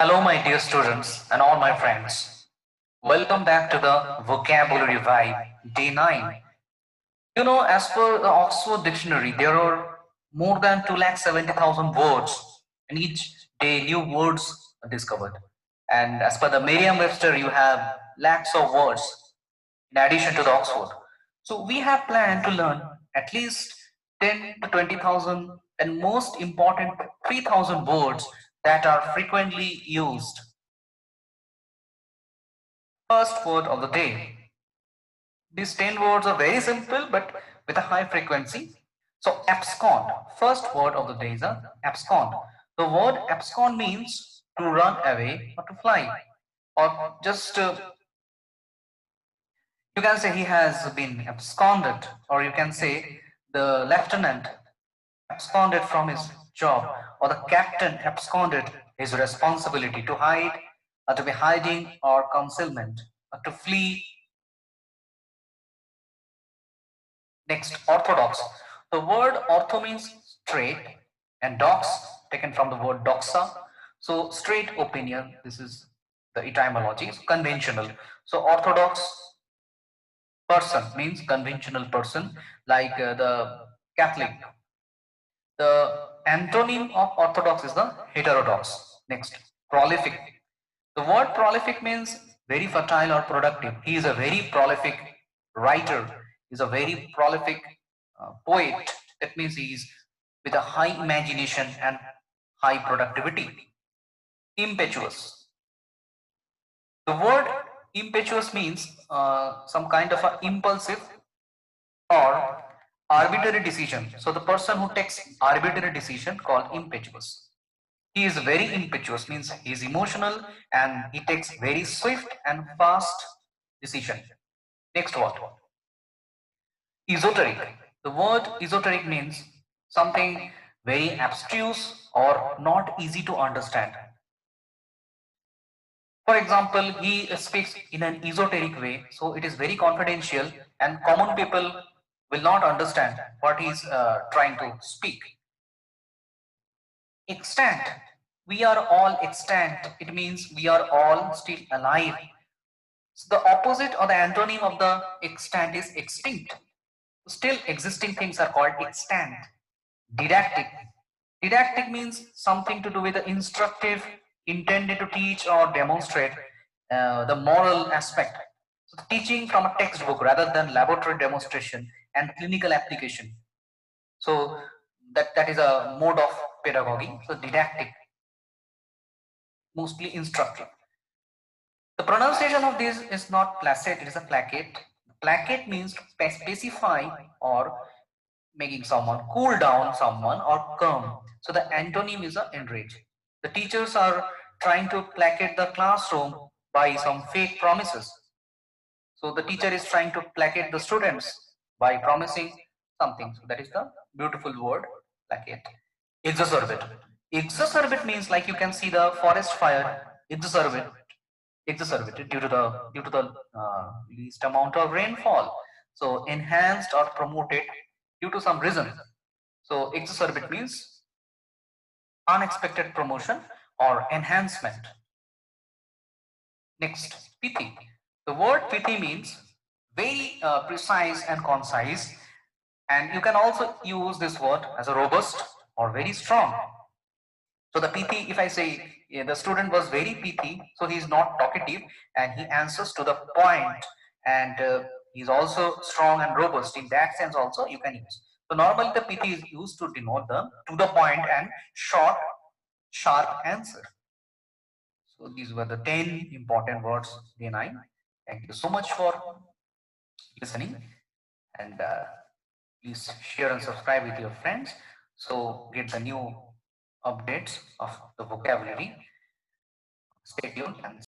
Hello, my dear students and all my friends. Welcome back to the Vocabulary Vibe, Day 9. As per the Oxford Dictionary, there are more than 270,000 words, and each day new words are discovered. And as per the Merriam-Webster, you have lakhs of words in addition to the Oxford. So we have planned to learn at least 10 to 20,000 and most important 3,000 words that are frequently used. First word of the day. These 10 words are very simple but with a high frequency. So abscond. First word of the day is a abscond. The word abscond means to run away or to fly. Or just you can say he has been absconded, or you can say the lieutenant absconded from his job, or the captain absconded his responsibility to hide, or to be hiding or concealment, or to flee. Next, orthodox. The word ortho means straight, and dox taken from the word doxa. So straight opinion, this is the etymology. So conventional. So orthodox person means conventional person, like the Catholic. The antonym of orthodox is the heterodox. Next, prolific. The word prolific means very fertile or productive. He is a very prolific writer. He is a very prolific poet. That means he is with a high imagination and high productivity. Impetuous. The word impetuous means some kind of a impulsive or arbitrary decision. So the person who takes arbitrary decision called impetuous. He is very impetuous, means he is emotional and he takes very swift and fast decision. Next word, esoteric. The word esoteric means something very abstruse or not easy to understand. For example, he speaks in an esoteric way, so it is very confidential and common people will not understand what he is trying to speak. Extant. We are all extant. It means we are all still alive. So the opposite or the antonym of the extant is extinct. Still existing things are called extant. Didactic. Didactic means something to do with the instructive, intended to teach or demonstrate the moral aspect. So teaching from a textbook rather than laboratory demonstration and clinical application. So that is a mode of pedagogy. So didactic, mostly instructive. The pronunciation of this is not placate, it is a placate. Placate means to specify or making someone cool down someone or calm. So the antonym is a enrage. The teachers are trying to placate the classroom by some fake promises. So the teacher is trying to placate the students by promising something. So that is the beautiful word placate. Exacerbate. Exacerbate means, like you can see the forest fire. Exacerbated due to the least amount of rainfall. So enhanced or promoted due to some reason. So exacerbate means unexpected promotion or enhancement. Next, pithy. The word pithy means very precise and concise, and you can also use this word as a robust or very strong. So the pithy, if I say the student was very pithy, so he is not talkative and he answers to the point, and he's also strong and robust. In that sense also you can use. So normally the pithy is used to denote the to the point and short, sharp answer. So these were the 10 important words, day 9. Thank you so much for listening, and please share and subscribe with your friends so get the new updates of the vocabulary. Stay tuned and